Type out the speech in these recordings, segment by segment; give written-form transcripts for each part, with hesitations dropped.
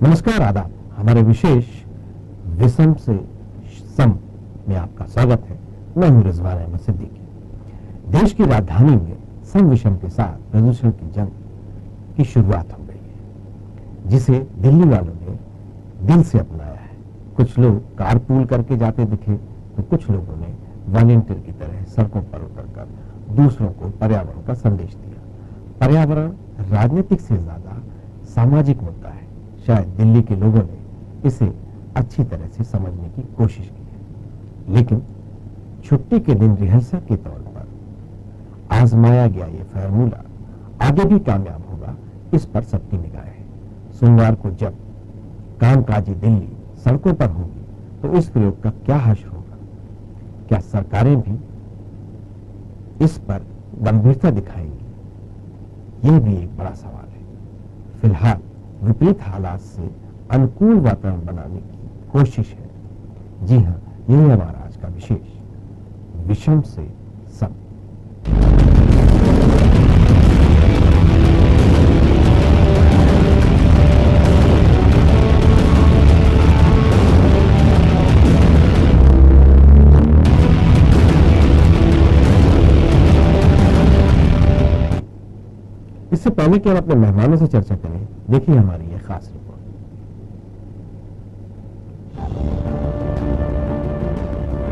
नमस्कार, आदाब। हमारे विशेष विषम से सम में आपका स्वागत है। मैं हूं रिजवान अहमद सिद्दीकी। देश की राजधानी में सम विषम के साथ प्रदूषण की जंग की शुरुआत हो गई है, जिसे दिल्ली वालों ने दिल से अपनाया है। कुछ लोग कारपूल करके जाते दिखे तो कुछ लोगों ने वॉलंटियर की तरह सड़कों पर उतरकर दूसरों को पर्यावरण का संदेश दिया। पर्यावरण राजनीतिक से ज्यादा सामाजिक मुद्दा है। शायद दिल्ली के लोगों ने इसे अच्छी तरह से समझने की कोशिश की है, लेकिन छुट्टी के दिन रिहर्सल के तौर पर आजमाया गया ये फार्मूला आगे भी कामयाब होगा, इस पर सबकी निगाहें हैं। सोमवार को जब कामकाजी दिल्ली सड़कों पर होगी तो इस प्रयोग का क्या हश्र होगा? क्या सरकारें भी इस पर गंभीरता दिखाएंगी? यह भी एक बड़ा सवाल है। फिलहाल विपरीत हालात से अनुकूल वातावरण बनाने की कोशिश है। जी हां, यही हमारा आज का विशेष विषम से सम। इससे पहले कि हम अपने मेहमानों से चर्चा करें, देखिए हमारी यह खास रिपोर्ट।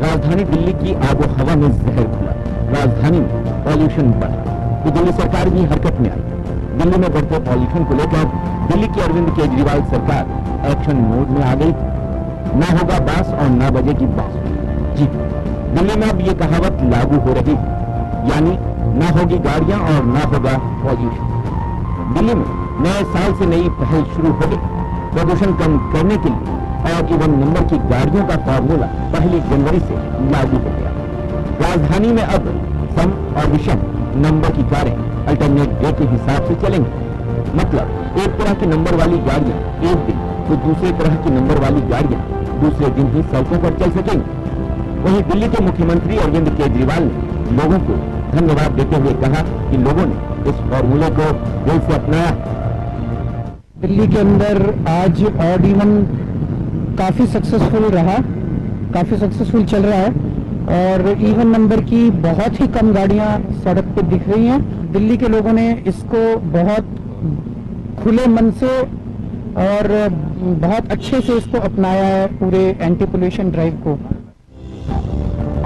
राजधानी दिल्ली की आबो हवा में जहर घुला। राजधानी में पॉल्यूशन बढ़ा तो दिल्ली सरकार भी हरकत में आई। दिल्ली में बढ़ते पॉल्यूशन को लेकर दिल्ली की अरविंद केजरीवाल सरकार एक्शन मोड में आ गई। ना होगा बांस और ना बजेगी बांसुरी। जी, दिल्ली में अब ये कहावत लागू हो रही है, यानी ना होगी गाड़ियां और ना होगा पॉल्यूशन। दिल्ली में नए साल से नई पहल शुरू हो गई। प्रदूषण कम करने के लिए और इवन नंबर की गाड़ियों का फॉर्मूला 1 जनवरी से लागू हो गया। राजधानी में अब सम और विषम नंबर की कारें अल्टरनेट डे के हिसाब से चलेंगी। मतलब एक तरह की नंबर वाली गाड़ियां एक दिन तो दूसरे तरह की नंबर वाली गाड़ियां दूसरे दिन ही सड़कों पर चल सकेंगी। वहीं दिल्ली के मुख्यमंत्री अरविंद केजरीवाल ने लोगों को धन्यवाद देते हुए कहा कि लोगों ने इस फॉर्मूले को दिल से अपनाया। दिल्ली के अंदर आज ऑड इवन काफी सक्सेसफुल रहा, काफी सक्सेसफुल चल रहा है और इवन नंबर की बहुत ही कम गाड़ियां सड़क पे दिख रही हैं। दिल्ली के लोगों ने इसको बहुत खुले मन से और बहुत अच्छे से इसको अपनाया है, पूरे एंटी पोल्यूशन ड्राइव को।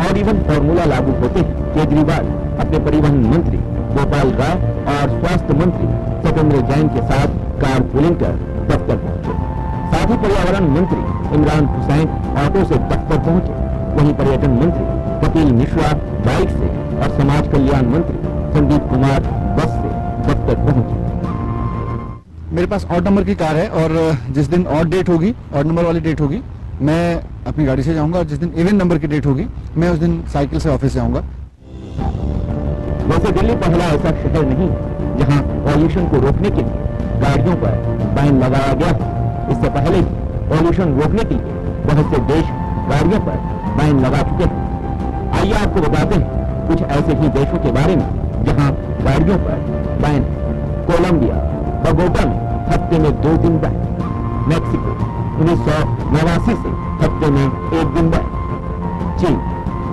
और इवन फॉर्मूला लागू होते ही केजरीवाल अपने परिवहन मंत्री गोपाल राय और स्वास्थ्य मंत्री सत्येंद्र जैन के साथ कार पुलिंग कर दफ्तर पहुंचे। साथ ही पर्यावरण मंत्री इमरान हुसैन ऑटो से दफ्तर पहुंचे। वहीं पर्यटन मंत्री कपिल मिश्रा बाइक से और समाज कल्याण मंत्री संदीप कुमार बस से दफ्तर पहुंचे। मेरे पास ऑड नंबर की कार है और जिस दिन ऑड डेट होगी, ऑड नंबर वाली डेट होगी, मैं अपनी गाड़ी से जाऊंगा और जिस दिन इवन नंबर की डेट होगी मैं उस दिन साइकिल से ऑफिस जाऊंगा। वैसे दिल्ली पहला ऐसा शहर नहीं है जहां पॉल्यूशन को रोकने के लिए गाड़ियों पर बैन लगाया गया है। इससे पहले ही पॉल्यूशन रोकने के लिए बहुत से देश गाड़ियों पर बैन लगा चुके हैं। आइए आपको बताते हैं कुछ ऐसे ही देशों के बारे में जहां गाड़ियों पर बैन। कोलंबिया बगोटा में हफ्ते में 2 दिन बैन। मैक्सिको 1989 से हफ्ते में 1 दिन बैन। चीन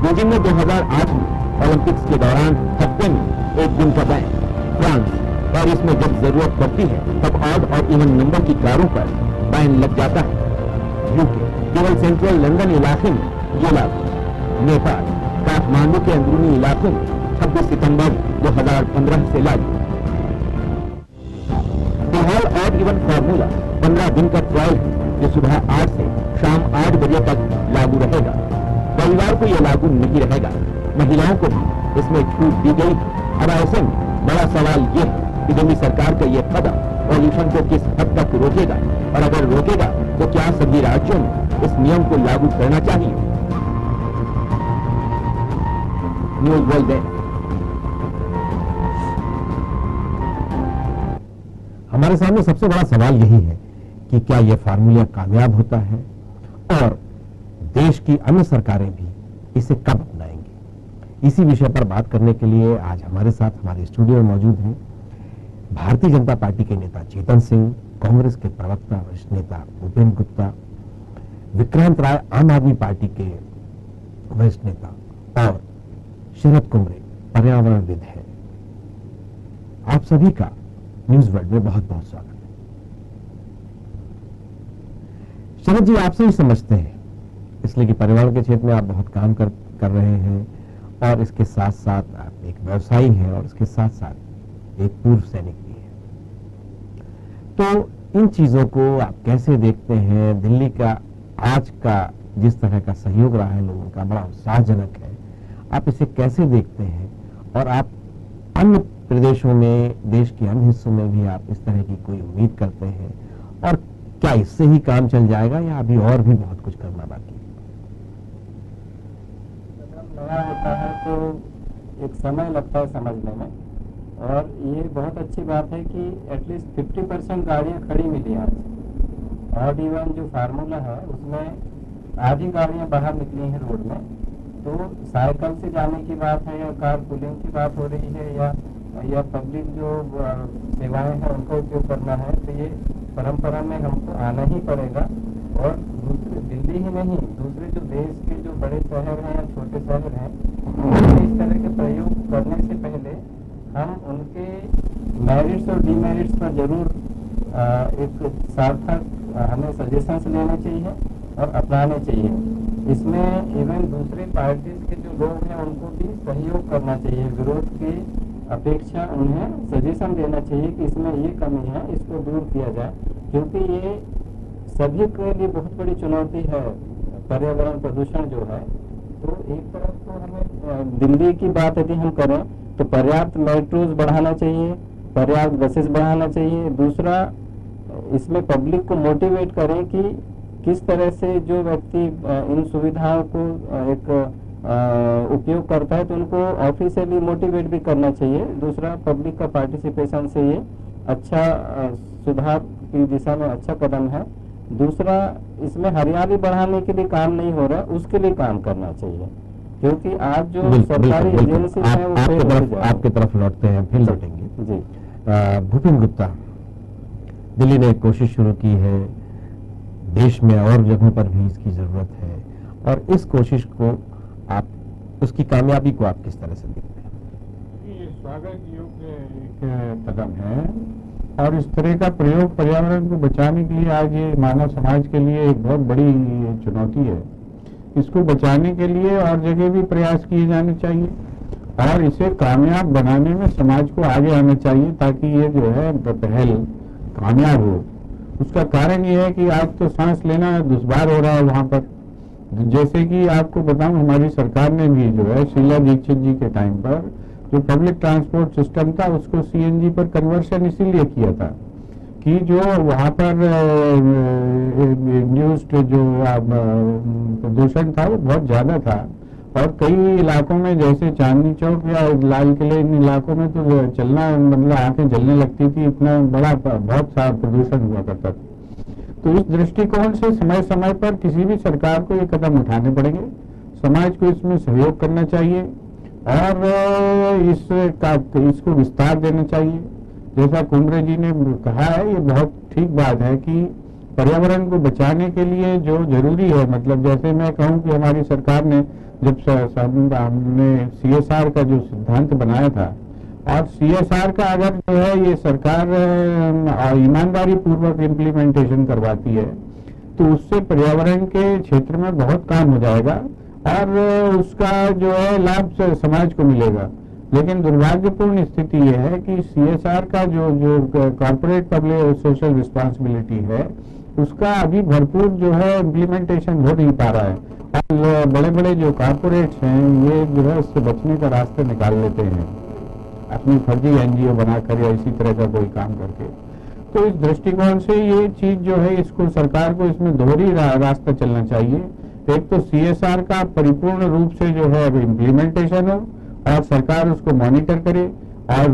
बीजिंग में 2008 में ओलंपिक्स के दौरान हफ्ते में 1 दिन का बैन। फ्रांस पेरिस में जब जरूरत पड़ती है तब ऑड और इवन नंबर की कारों पर बैन लग जाता है। यूके केवल सेंट्रल लंदन इलाके में ये लागू। नेपाल काठमांडू के अंदरूनी इलाकों में 26 सितंबर 2015 से लागू। फिलहाल ऑड इवन फॉर्मूला 15 दिन का ट्रायल है, जो सुबह 8 से शाम 8 बजे तक लागू रहेगा। रविवार को यह लागू नहीं रहेगा। महिलाओं को भी इसमें छूट दी गई। अब ऐसे में बड़ा सवाल यह है कि दिल्ली सरकार का यह कदम पॉल्यूशन को किस हद तक रोकेगा, और अगर रोकेगा तो क्या सभी राज्यों में इस नियम को लागू करना चाहिए। न्यूज वर्ल्ड है। हमारे सामने सबसे बड़ा सवाल यही है कि क्या यह फार्मूला कामयाब होता है और देश की अन्य सरकारें भी इसे कब अपनाएंगी। इसी विषय पर बात करने के लिए आज हमारे साथ हमारे स्टूडियो में मौजूद हैं भारतीय जनता पार्टी के नेता चेतन सिंह, कांग्रेस के प्रवक्ता वरिष्ठ नेता भूपेन्द्र गुप्ता, विक्रांत राय आम आदमी पार्टी के वरिष्ठ नेता और शरद कुमरे पर्यावरणविद है। आप सभी का न्यूज वर्ल्ड में बहुत बहुत स्वागत है। शरद जी, आपसे ही समझते हैं, इसलिए कि पर्यावरण के क्षेत्र में आप बहुत काम कर रहे हैं और इसके साथ साथ आप एक व्यवसायी हैं और इसके साथ साथ एक पूर्व सैनिक भी हैं। तो इन चीजों को आप कैसे देखते हैं? दिल्ली का आज का जिस तरह का सहयोग रहा है लोगों का, बड़ा उत्साहजनक है। आप इसे कैसे देखते हैं? और आप अन्य प्रदेशों में, देश के अन्य हिस्सों में भी आप इस तरह की कोई उम्मीद करते हैं? और क्या इससे ही काम चल जाएगा या अभी और भी बहुत कुछ करना बाकी है? नया होता है तो एक समय लगता है समझने में, और ये बहुत अच्छी बात है कि एटलीस्ट 50% गाड़ियाँ खड़ी मिली आज। ऑड इवन जो फार्मूला है उसमें आधी गाड़ियाँ बाहर निकली हैं रोड में। तो साइकिल से जाने की बात है या कार पुलिंग की बात हो रही है या पब्लिक जो सेवाएं हैं उनका उपयोग करना है, तो ये परंपरा में हमको आना ही पड़ेगा। और दूसरे दिल्ली ही नहीं, दूसरे जो देश के जो बड़े शहर हैं या छोटे शहर हैं, उनमें इस तरह के प्रयोग करने से पहले हम उनके मेरिट्स और डीमेरिट्स पर जरूर एक सार्थक हमें सजेशंस लेने चाहिए और अपनाने चाहिए। इसमें इवन दूसरे पार्टीज के जो लोग हैं उनको भी सहयोग करना चाहिए। विरोध की अपेक्षा उन्हें सजेशन देना चाहिए कि इसमें ये कमी है, इसको दूर किया जाए, क्योंकि ये सभी के लिए बहुत बड़ी चुनौती है पर्यावरण प्रदूषण जो है। तो एक तरफ तो हमें दिल्ली की बात यदि हम करें तो पर्याप्त मेट्रोज बढ़ाना चाहिए, पर्याप्त बसेस बढ़ाना चाहिए। दूसरा, इसमें पब्लिक को मोटिवेट करें कि किस तरह से जो व्यक्ति इन सुविधाओं को एक उपयोग करता है तो उनको ऑफिशियली मोटिवेट भी करना चाहिए। दूसरा, पब्लिक का पार्टिसिपेशन से ये अच्छा सुधार की दिशा में अच्छा कदम है। दूसरा, इसमें हरियाली बढ़ाने के लिए काम नहीं हो रहा, उसके लिए काम करना चाहिए, क्योंकि आज जो सरकारी एजेंसी है वो आपके तरफ लौटते हैं, फिर लौटेंगे जी। भूपेन्द्र गुप्ता, दिल्ली ने एक कोशिश शुरू की है, देश में और जगहों पर भी इसकी जरूरत है, और इस कोशिश को आप, उसकी कामयाबी को आप किस तरह से देखते हैं? ये स्वागत योग्य एक कदम है, और इस तरह का प्रयोग पर्यावरण को बचाने के लिए आज ये मानव समाज के लिए एक बहुत बड़ी चुनौती है। इसको बचाने के लिए और जगह भी प्रयास किए जाने चाहिए और इसे कामयाब बनाने में समाज को आगे आना चाहिए, ताकि ये जो है पहल कामयाब हो। उसका कारण ये है कि आज तो सांस लेना दुश्वार हो रहा है वहाँ पर। जैसे कि आपको बताऊं, हमारी सरकार ने भी जो है शीला दीक्षित जी के टाइम पर जो पब्लिक ट्रांसपोर्ट सिस्टम था उसको सीएनजी पर कन्वर्शन इसीलिए किया था कि जो वहाँ पर इंड्यूस्ड जो प्रदूषण था वो बहुत ज्यादा था, और कई इलाकों में जैसे चांदनी चौक या लाल किले, इन इलाकों में तो चलना मतलब आंखें जलने लगती थी, इतना बड़ा बहुत सारा प्रदूषण हुआ करता था। तो इस दृष्टिकोण से समय समय पर किसी भी सरकार को ये कदम उठाने पड़ेंगे, समाज को इसमें सहयोग करना चाहिए और इसको विस्तार देना चाहिए। जैसा कुमरे जी ने कहा है, ये बहुत ठीक बात है कि पर्यावरण को बचाने के लिए जो जरूरी है, मतलब जैसे मैं कहूँ कि हमारी सरकार ने जब हमने CSR का जो सिद्धांत बनाया था, और CSR का अगर जो है ये सरकार ईमानदारी पूर्वक इम्प्लीमेंटेशन करवाती है तो उससे पर्यावरण के क्षेत्र में बहुत काम हो जाएगा और उसका जो है लाभ समाज को मिलेगा। लेकिन दुर्भाग्यपूर्ण स्थिति यह है कि CSR का जो कॉर्पोरेट पब्लिक सोशल रिस्पांसिबिलिटी है उसका अभी भरपूर जो है इम्प्लीमेंटेशन हो नहीं पा रहा है, और बड़े बड़े जो कॉर्पोरेट्स हैं ये जो है इससे बचने का रास्ता निकाल लेते हैं अपनी फर्जी NGO बनाकर या इसी तरह का कोई काम करके। तो इस दृष्टिकोण से ये चीज जो है, इसको सरकार को इसमें दोहरी रास्ता चलना चाहिए। एक तो CSR का परिपूर्ण रूप से जो है इम्प्लीमेंटेशन हो और सरकार उसको मॉनिटर करे, और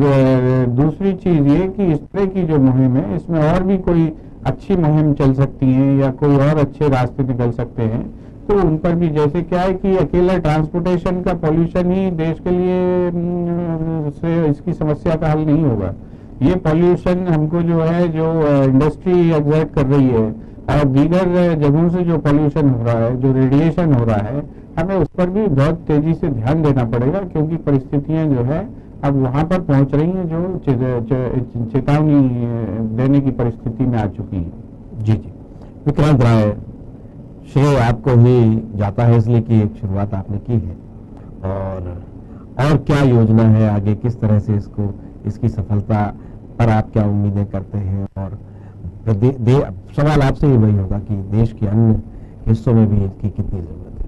दूसरी चीज ये कि इस तरह की जो मुहिम है इसमें और भी कोई अच्छी मुहिम चल सकती है या कोई और अच्छे रास्ते निकल सकते हैं, तो उन पर भी, जैसे क्या है कि अकेला ट्रांसपोर्टेशन का पॉल्यूशन ही देश के लिए से इसकी समस्या का हल नहीं होगा। ये पॉल्यूशन हमको जो है, जो इंडस्ट्री एग्जर्ट कर रही है और दीगर जगहों से जो पॉल्यूशन हो रहा है, जो रेडिएशन हो रहा है, हमें उस पर भी बहुत तेजी से ध्यान देना पड़ेगा, क्योंकि परिस्थितियां जो है अब वहां पर पहुंच रही हैं जो चेतावनी देने की परिस्थिति में आ चुकी है। जी जी, विक्रांत राय, श्रेय आपको ही जाता है, इसलिए कि एक शुरुआत आपने की है, और क्या योजना है आगे, किस तरह से इसकी सफलता पर आप क्या उम्मीदें करते हैं, और सवाल आपसे ही वही होगा कि देश के अन्य हिस्सों में भी इसकी कितनी जरूरत है।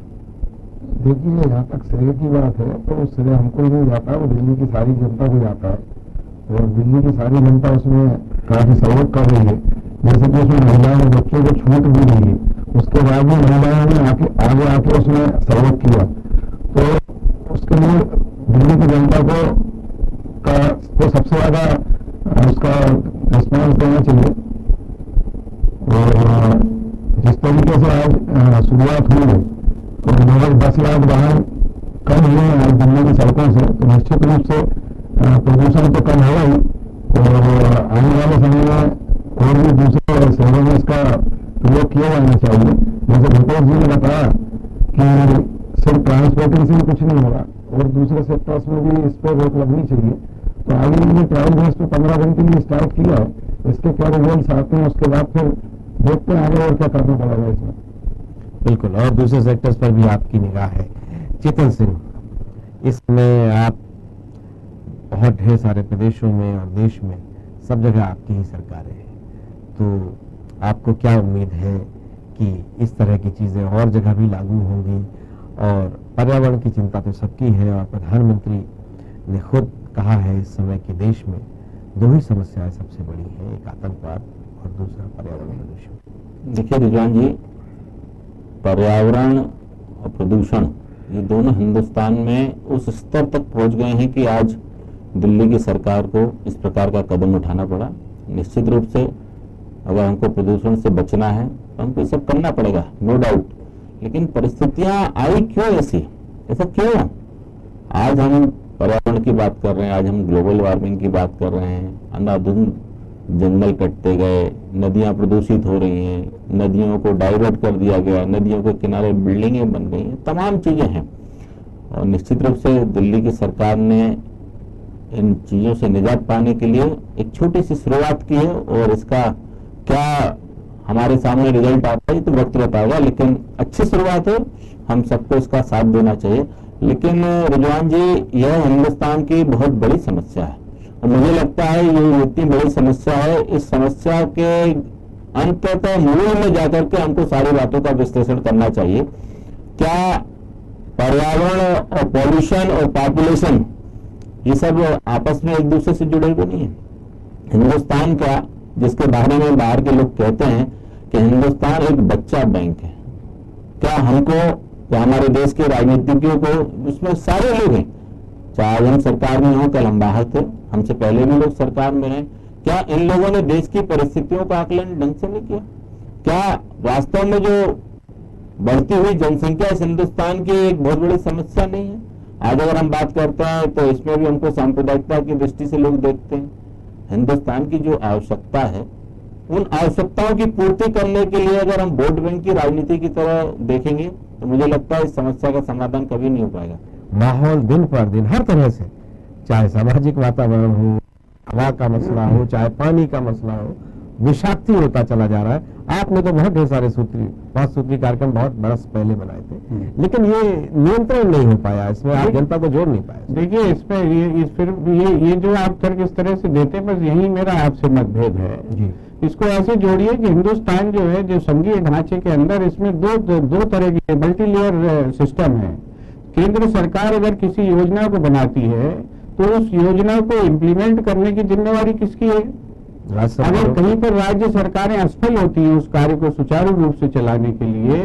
देखिए, यहाँ तक श्रेय की बात है तो श्रेय हमको नहीं जाता, वो दिल्ली की सारी जनता को जाता है, और दिल्ली की सारी जनता उसमें काफी सहयोग कर रही है। जैसे कि उसमें महिलाओं और बच्चों को छूट भी दी है, उसके बाद भी महिलाओं ने आगे आके उसमें सहयोग किया, तो उसके लिए दिल्ली की जनता को सबसे ज्यादा उसका रिस्पॉन्स देना चाहिए। और जिस तरीके से आज शुरुआत हुई है तो लगभग 10 लाख वाहन कम हुए हैं आज दिल्ली की सड़कों से, तो निश्चित रूप से प्रदूषण तो कम होगा ही, और आने वाले समय में और भी दूसरे शहरों में इसका प्रयोग किया जाना चाहिए। जैसे भूपेश जी ने बताया कि सिर्फ ट्रांसपोर्टिंग से कुछ नहीं होगा, और दूसरे सेक्टर्स में भी इस पर रोक लगनी चाहिए। तो आगे हमने ट्रैवल बेस पे 15 दिन के लिए स्टार्ट किया है, इसके क्या रिजल्ट आते हैं उसके बाद फिर देखते हैं आगे और क्या करना पड़ेगा इसमें। बिल्कुल, और दूसरे सेक्टर्स पर भी आपकी निगाह है। चेतन सिंह, इसमें आप बहुत ढेर सारे प्रदेशों में और देश में सब जगह आपकी ही सरकारें हैं, तो आपको क्या उम्मीद है कि इस तरह की चीजें और जगह भी लागू होंगी? और पर्यावरण की चिंता तो सबकी है, और प्रधानमंत्री ने खुद कहा है इस समय कि देश में दो ही समस्याएं सबसे बड़ी हैं, एक आतंकवाद और दूसरा पर्यावरण प्रदूषण। देखिए रिजवान जी, पर्यावरण और प्रदूषण ये दोनों हिंदुस्तान में उस स्तर तक पहुंच गए हैं कि आज दिल्ली की सरकार को इस प्रकार का कदम उठाना पड़ा। निश्चित रूप से अगर हमको प्रदूषण से बचना है तो हमको ये सब करना पड़ेगा, नो डाउट। लेकिन परिस्थितियां आई क्यों ऐसी, ऐसा क्यों? आज हम पर्यावरण की बात कर रहे हैं, आज हम ग्लोबल वार्मिंग की बात कर रहे हैं, अंधाधुंध जंगल कटते गए, नदियां प्रदूषित हो रही हैं, नदियों को डाइवर्ट कर दिया गया, नदियों के किनारे बिल्डिंगें बन गई हैं, तमाम चीजें हैं। और निश्चित रूप से दिल्ली की सरकार ने इन चीजों से निजात पाने के लिए एक छोटी सी शुरुआत की है, और इसका क्या हमारे सामने रिजल्ट आता है तो वक्त बताएगा, लेकिन अच्छी शुरुआत है, हम सबको इसका साथ देना चाहिए। लेकिन रिजवान जी, यह हिंदुस्तान की बहुत बड़ी समस्या है, और मुझे लगता है ये इतनी बड़ी समस्या है, इस समस्या के अंततः मूल में जाकर के हमको सारी बातों का विश्लेषण करना चाहिए। क्या पर्यावरण और पॉल्यूशन और पॉपुलेशन ये सब आपस में एक दूसरे से जुड़े हुए नहीं है? हिंदुस्तान का, जिसके बारे में बाहर के लोग कहते हैं कि हिंदुस्तान एक बच्चा बैंक है, क्या हमको या हमारे देश के राजनीतिज्ञों को, उसमें सारे लोग हैं, चाहे हम सरकार में हो, कल हम बाहर थे, हमसे पहले भी लोग सरकार में रहे, क्या इन लोगों ने देश की परिस्थितियों का आकलन ढंग से नहीं किया? क्या वास्तव में जो बढ़ती हुई जनसंख्या इस हिंदुस्तान की एक बहुत बड़ी समस्या नहीं है? आज अगर हम बात करते हैं तो इसमें भी हमको सांप्रदायिकता की दृष्टि से लोग देखते हैं। हिंदुस्तान की जो आवश्यकता है, उन आवश्यकताओं की पूर्ति करने के लिए अगर हम वोट बैंक की राजनीति की तरह देखेंगे तो मुझे लगता है इस समस्या का समाधान कभी नहीं हो पाएगा। माहौल दिन पर दिन हर तरह से, चाहे सामाजिक वातावरण हो, हवा का मसला हो, चाहे पानी का मसला हो, विषाक्ति होता चला जा रहा है। आपने तो बहुत ढेर सारे 5 सूत्री कार्यक्रम बहुत बरस पहले बनाए थे, लेकिन ये नियंत्रण नहीं हो पाया, इसमें आप जनता को जोड़ नहीं पाए। देखिए, इसमें ये जो आप तर्क इस तरह से देते, बस यही मेरा आपसे मतभेद है जी। इसको ऐसे जोड़िए कि हिंदुस्तान जो है, जो संघीय ढांचे के अंदर, इसमें दो तरह की मल्टी लेयर सिस्टम है। केंद्र सरकार अगर किसी योजना को बनाती है तो उस योजना को इम्प्लीमेंट करने की जिम्मेवारी किसकी है? अगर कहीं पर राज्य सरकारें असफल होती हैं उस कार्य को सुचारू रूप से चलाने के लिए,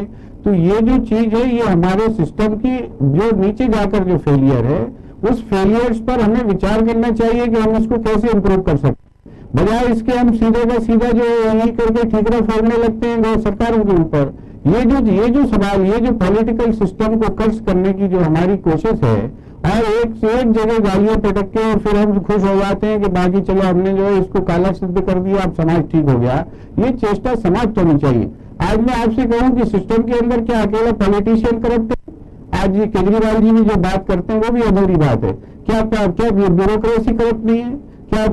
तो ये जो चीज है, ये हमारे सिस्टम की जो नीचे जाकर जो फेलियर है, उस फेलियर्स पर हमें विचार करना चाहिए कि हम इसको कैसे इम्प्रूव कर सकते हैं। बजाय इसके हम सीधे का सीधा जो यही करके ठीकरा फोड़ने लगते हैं सरकारों के ऊपर। ये जो सवाल, ये जो पॉलिटिकल सिस्टम को कर्ज करने की जो हमारी कोशिश है, और एक से एक जगह गालियां पटक के और फिर हम खुश हो जाते हैं कि बाकी चलो हमने जो है इसको काला सिद्ध कर दिया, अब समाज ठीक हो गया। ये चेष्टा समाज तो नहीं चाहिए। आज मैं आपसे कहूं कि सिस्टम के अंदर क्या अकेला पॉलिटिशियन करप्ट है? आज ये केजरीवाल जी भी जो बात करते हैं वो भी अधूरी बात है। क्या ब्यूरोक्रेसी करप्ट नहीं है? क्या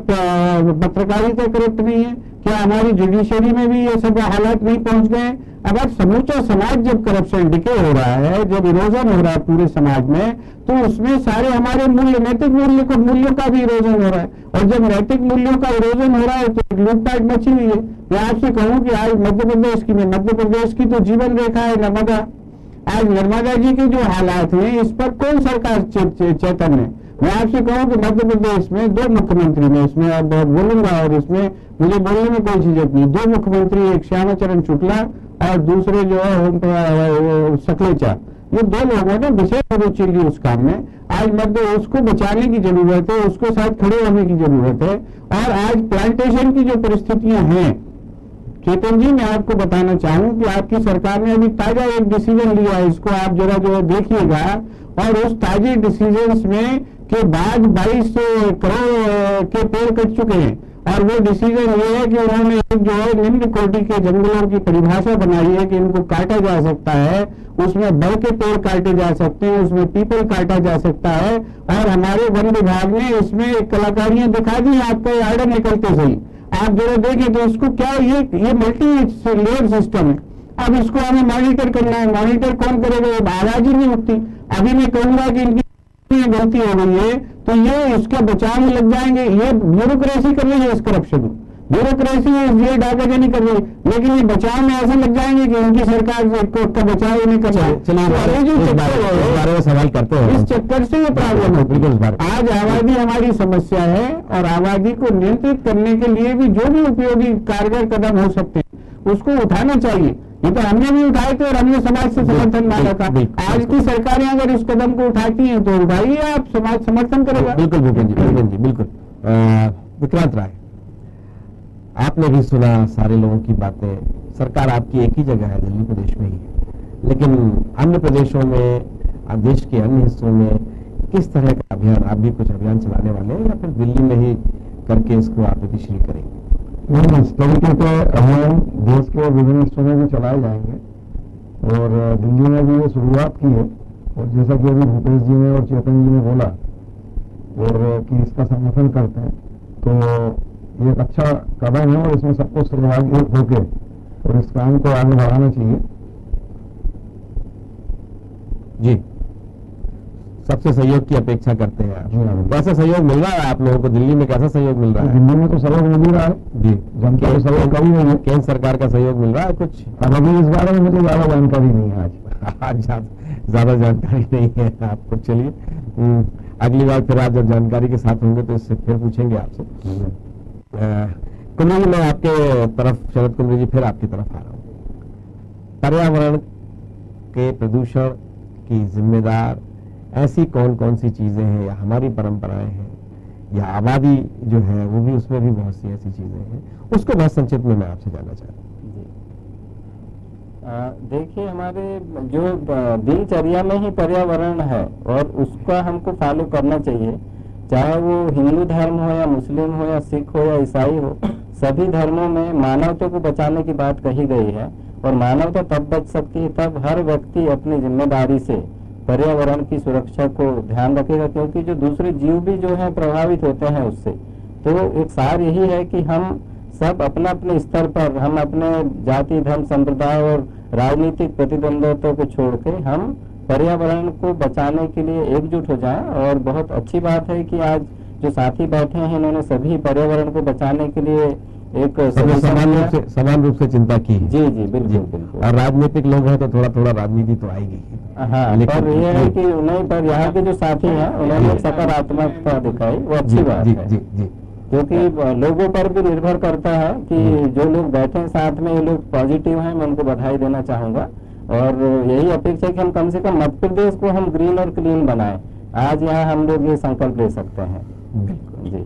पत्रकारिता करप्ट नहीं है? क्या हमारी जुडिशरी में भी ये सब हालात नहीं पहुंच गए? अब समूचा समाज जब करप्शन डिके हो रहा है, जब इरोजन हो रहा है पूरे समाज में, तो उसमें सारे हमारे मूल्य, नैतिक मूल्यों का भी इरोजन हो रहा है। और जब नैतिक मूल्यों का इरोजन हो रहा है तो लूटपाट मची हुई है। मैं आपसे कहूं कि आज मध्य प्रदेश की तो जीवन रेखा है नर्मदा। आज नर्मदा जी के जो हालात हैं इस पर कौन सरकार चेतन है? मैं आपसे कहूं कि मध्य प्रदेश में 2 मुख्यमंत्री में, इसमें अब बोलूंगा और इसमें मुझे बोलने में कोई झिझक नहीं, 2 मुख्यमंत्री, एक श्यामाचरण शुक्ला और दूसरे जो है सकलेचा, ये 2 लोगों ने विशेष रुचि ली उस काम में। आज मध्य उसको बचाने की जरूरत है, उसको साथ खड़े होने की जरूरत है। और आज प्लांटेशन की जो परिस्थितियां हैं, चेतन जी मैं आपको बताना चाहूं कि आपकी सरकार ने अभी ताजा एक डिसीजन लिया है, इसको आप जरा जो है देखिएगा। और उस ताजे डिसीजन में के बाद 22 करोड़ के पेड़ कट चुके हैं। और वो डिसीजन ये है कि उन्होंने एक जो है निम्न कोटि के जंगलों की परिभाषा बनाई है कि इनको काटा जा सकता है, उसमें बड़ के पेड़ काटे जा सकते हैं, उसमें पीपल काटा जा सकता है। और हमारे वन विभाग ने इसमें कलाकारियां दिखा दी, आपको आर्डर निकलते सही। आप जरा देखें तो इसको क्या ये मल्टी लेयर सिस्टम है। अब इसको हमें मॉनिटर करना है। मॉनिटर कौन करेगा? आवाज ही नहीं उठती। अभी मैं कहूंगा कि इनकी गलती हो गई है तो ये इसके बचाव में लग जाएंगे। ये ब्यूरोक्रेसी कर रही है, इस करप्शन में ब्यूरोक्रेसी ये डाकाजानी कर रही है, लेकिन ये बचाव में ऐसे लग जाएंगे कि इनकी सरकार का बचाव नहीं कर रही। चलिए बारे में सवाल करते हैं। इस चक्कर से ये प्रॉब्लम है। आज आबादी हमारी समस्या है और आबादी को नियंत्रित करने के लिए भी जो भी उपयोगी कारगर कदम हो सकते हैं उसको उठाना चाहिए। ये तो हमने भी उठाए थे और हमने समाज से समर्थन मांगा था। आज की सरकारें अगर इस कदम को उठाती हैं तो उठाइए, आप समाज समर्थन करेगा। बिल्कुल बिल्कुल। विक्रांत राय, आपने भी सुना सारे लोगों की बातें। सरकार आपकी एक ही जगह है, दिल्ली प्रदेश में ही है, लेकिन अन्य प्रदेशों में, देश के अन्य हिस्सों में किस तरह का अभियान, आप भी कुछ अभियान चलाने वाले हैं या फिर दिल्ली में ही करके इसको आप गतिशील करेंगे? नहीं, इस तरीके के अभियान देश के विभिन्न हिस्सों में भी चलाए जाएंगे और दिल्ली में भी ये शुरुआत की है। और जैसा कि अभी भूपेश जी ने और चेतन जी ने बोला और कि इसका समर्थन करते हैं, तो ये एक अच्छा कदम है और इसमें सबको सहभागी होकर और इस काम को आगे बढ़ाना चाहिए। जी, सबसे सहयोग की अपेक्षा करते हैं आप। कैसा सहयोग मिल रहा है आप लोगों को? दिल्ली में कैसा सहयोग मिल रहा है? दिल्ली में तो सहयोग मिल ही रहा है जी, जनता को सहयोग कभी नहीं है। केंद्र सरकार का सहयोग मिल रहा है कुछ? अब अभी इस बारे में मुझे ज्यादा जानकारी नहीं है आज ज्यादा जानकारी नहीं है आपको। चलिए अगली बार फिर आप जब जानकारी के साथ होंगे तो इससे फिर पूछेंगे आपसे। कुंद्रा जी, मैं आपके तरफ, शरद कुंद्रा जी, फिर आपकी तरफ आ रहा हूँ। पर्यावरण के प्रदूषण की जिम्मेदार ऐसी कौन कौन सी चीजें हैं, या हमारी परंपराएं हैं, या आबादी जो है वो भी, उसमें भी बहुत सी ऐसी चीजें हैं, उसको बहुत संक्षिप्त में मैं आपसे जानना चाहता हूँ। देखिए, हमारे जो दिनचर्या में ही पर्यावरण है और उसका हमको फॉलो करना चाहिए, चाहे वो हिंदू धर्म हो या मुस्लिम हो या सिख हो या ईसाई हो। सभी धर्मों में मानवता को बचाने की बात कही गई है और मानवता तब बच सकती है तब हर व्यक्ति अपनी जिम्मेदारी से पर्यावरण की सुरक्षा को ध्यान रखेगा, क्योंकि जो दूसरे जीव भी जो है प्रभावित होते हैं उससे। तो एक सार यही है कि हम सब अपने अपने स्तर पर, हम अपने जाति, धर्म, संप्रदाय और राजनीतिक प्रतिद्वंद्विता को छोड़ के हम पर्यावरण को बचाने के लिए एकजुट हो जाएं। और बहुत अच्छी बात है कि आज जो साथी बैठे हैं इन्होंने सभी पर्यावरण को बचाने के लिए एक समान रूप से चिंता की। जी जी, बिल्कुल बिल्कुल। और राजनीतिक लोग हैं तो थोड़ा थोड़ा राजनीति तो आएगी। हाँ, पर ये है कि उन्हें, पर यहाँ के जो साथी हैं उन्होंने सकारात्मकता दिखाई, वो अच्छी बात है। जी जी, क्योंकि लोगों पर भी निर्भर करता है कि जो लोग बैठे हैं साथ में, ये लोग पॉजिटिव हैं, मैं उनको बधाई देना चाहूंगा। और यही अपेक्षा है कि हम कम से कम मध्य प्रदेश को हम ग्रीन और क्लीन बनाएं। आज यहाँ हम लोग ये संकल्प ले सकते हैं। जी,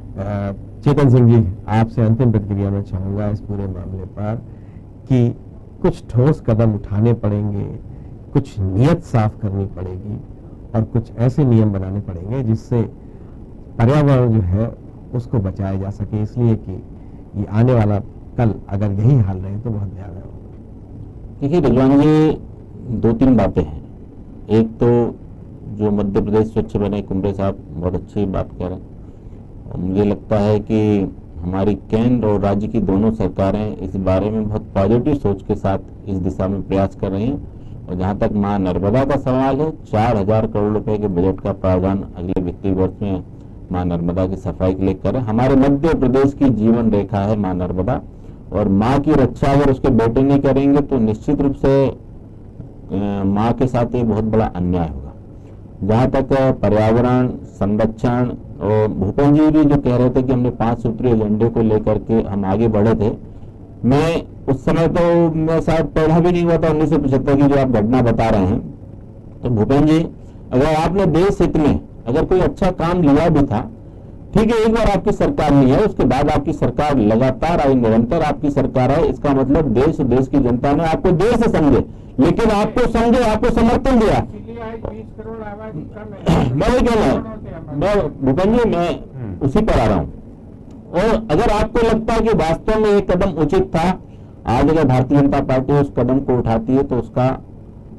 चेतन सिंह जी, आपसे अंतिम प्रतिक्रिया में चाहूंगा इस पूरे मामले पर कि कुछ ठोस कदम उठाने पड़ेंगे, कुछ नियत साफ करनी पड़ेगी और कुछ ऐसे नियम बनाने पड़ेंगे जिससे पर्यावरण जो है उसको बचाया जा सके, इसलिए कि ये आने वाला कल अगर यही हाल रहे तो बहुत भयानक होगा। देखिए रिजवान जी, 2-3 बातें हैं। एक तो जो मध्य प्रदेश स्वच्छ बने, कुंबले साहब बहुत अच्छी बात कह रहे हैं और मुझे लगता है कि हमारी केंद्र और राज्य की दोनों सरकारें इस बारे में बहुत पॉजिटिव सोच के साथ इस दिशा में प्रयास कर रही हैं। और जहां तक मां नर्मदा का सवाल है, 4000 करोड़ रुपए के बजट का प्रावधान अगले वित्तीय वर्ष में मां नर्मदा की सफाई के लिए करें। हमारे मध्य प्रदेश की जीवन रेखा है मां नर्मदा, और माँ की रक्षा अगर उसके बेटे नहीं करेंगे तो निश्चित रूप से माँ के साथ ये बहुत बड़ा अन्याय होगा। जहाँ तक पर्यावरण संरक्षण, और भूपेंद्र जी भी जो कह रहे थे कि हमने 5 सूत्रीय एजेंडे को लेकर के हम आगे बढ़े थे, मैं उस समय तो मैं शायद पैदा भी नहीं हुआ था 1975 की जो आप घटना बता रहे हैं। तो भूपेंद्र जी, अगर आपने देश हित में अगर कोई अच्छा काम लिया भी था, ठीक है, एक बार आपकी सरकार नहीं है, उसके बाद आपकी सरकार लगातार आई, निरंतर आपकी सरकार है, इसका मतलब देश की जनता ने आपको देर से समझे, लेकिन आपको समझे, आपको समर्थन दिया। 20 करोड़ आबादी कम है। मैं वही कह रहा हूँ, मैं भूपेंद्र जी मैं उसी पर आ रहा हूँ। और अगर आपको लगता है कि वास्तव में एक कदम उचित था, आज अगर भारतीय जनता पार्टी उस कदम को उठाती है तो उसका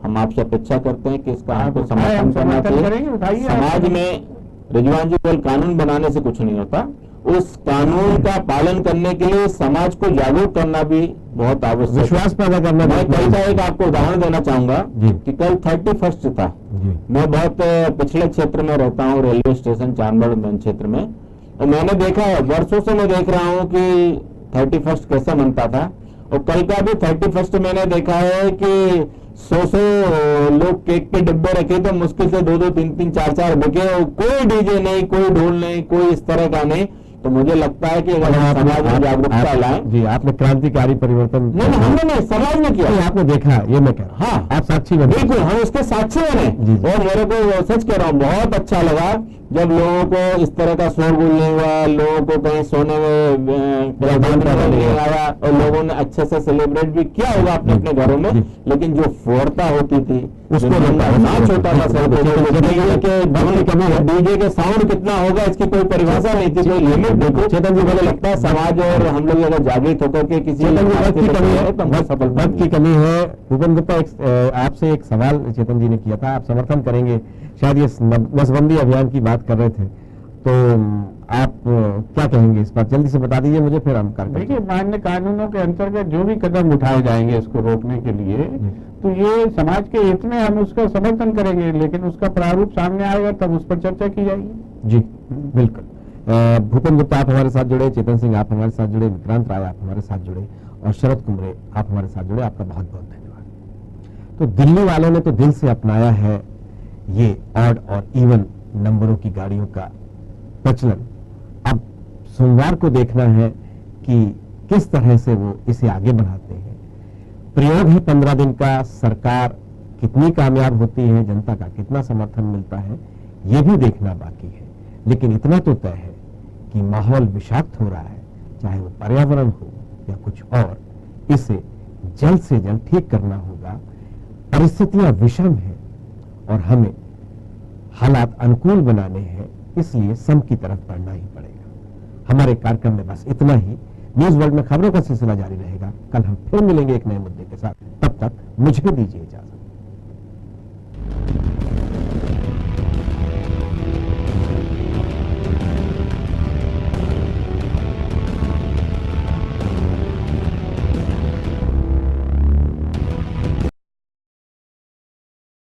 हम आपसे अपेक्षा करते हैं कि इसका हमको समर्थन करना चाहिए। समाज में रिजवान जी, केवल कानून बनाने से कुछ नहीं होता, उस कानून का पालन करने के लिए समाज को जागरूक करना भी बहुत आवश्यक है, विश्वास पैदा करना। मैं कल का एक आपको उदाहरण देना चाहूंगा कि कल 31 था। मैं बहुत पिछले क्षेत्र में रहता हूँ, रेलवे स्टेशन चांदबाड़ मेन क्षेत्र में, और मैंने देखा है, वर्षों से मैं देख रहा हूँ कि 31 कैसे मनता था। और कल का भी 31 मैंने देखा है कि 100 लोग केक के डिब्बे रखे थे, मुश्किल से 2-2, 3-3, 4-4 बिके, कोई डीजे नहीं, कोई ढोल नहीं, कोई इस तरह का नहीं। तो मुझे लगता है कि अगर हम समाज में जागरूकता लाएं। जी, आपने क्रांतिकारी परिवर्तन नहीं, हमने नहीं, समाज ने किया। आपने देखा, ये मैं कह रहा हूं। हाँ, आप साक्षी बने। बिल्कुल, हम उसके साक्षी बने। और मेरे को सच कह रहा हूँ, बहुत अच्छा लगा जब लोगों को इस तरह का शोरगुल नहीं हुआ, लोगों को कहीं सोने में नहीं आया, और लोगों ने अच्छे से सेलिब्रेट भी किया होगा अपने अपने घरों में। लेकिन जो फोड़ता होती थी, उसको नाच होता था डीजे के साउंड कितना होगा इसकी कोई परिभाषा नहीं थी, कोई लिमिट देखो। चेतन जी, मुझे लगता है समाज और हम लोग अगर जागृत होकर के किसी वक्त की कमी है। भूपेंद्र गुप्ता, आपसे एक सवाल चेतन जी ने किया था, आप समर्थन करेंगे, शायद ये नसबंदी अभियान की बात कर रहे थे, तो आप क्या कहेंगे इस पर? जल्दी से बता दीजिए मुझे, फिर हम कर देखिए, मान्य कानूनों के अंतर्गत जो भी कदम उठाए जाएंगे इसको रोकने के लिए, तो ये समाज के हित में हम उसका समर्थन करेंगे, लेकिन उसका प्रारूप सामने आएगा तब उस पर चर्चा की जाएगी। जी बिल्कुल। भूपेंद्र गुप्ता आप हमारे साथ जुड़े, चेतन सिंह आप हमारे साथ जुड़े, विक्रांत राय आप हमारे साथ जुड़े, और शरद कुमरे आप हमारे साथ जुड़े, आपका बहुत बहुत धन्यवाद। तो दिल्ली वालों ने तो दिल से अपनाया है ये ऑड और इवन नंबरों की गाड़ियों का प्रचलन। अब सोमवार को देखना है कि किस तरह से वो इसे आगे बढ़ाते हैं। प्रयोग है 15 दिन का, सरकार कितनी कामयाब होती है, जनता का कितना समर्थन मिलता है, ये भी देखना बाकी है। लेकिन इतना तो तय है कि माहौल विषाक्त हो रहा है, चाहे वो पर्यावरण हो या कुछ और, इसे जल्द से जल्द ठीक करना होगा। परिस्थितियां विषम हैं और हमें हालात अनुकूल बनाने हैं, इसलिए सम की तरफ बढ़ना ही पड़ेगा। हमारे कार्यक्रम में बस इतना ही। न्यूज वर्ल्ड में खबरों का सिलसिला जारी रहेगा। कल हम फिर मिलेंगे एक नए मुद्दे के साथ। तब तक मुझे दीजिए इजाजत।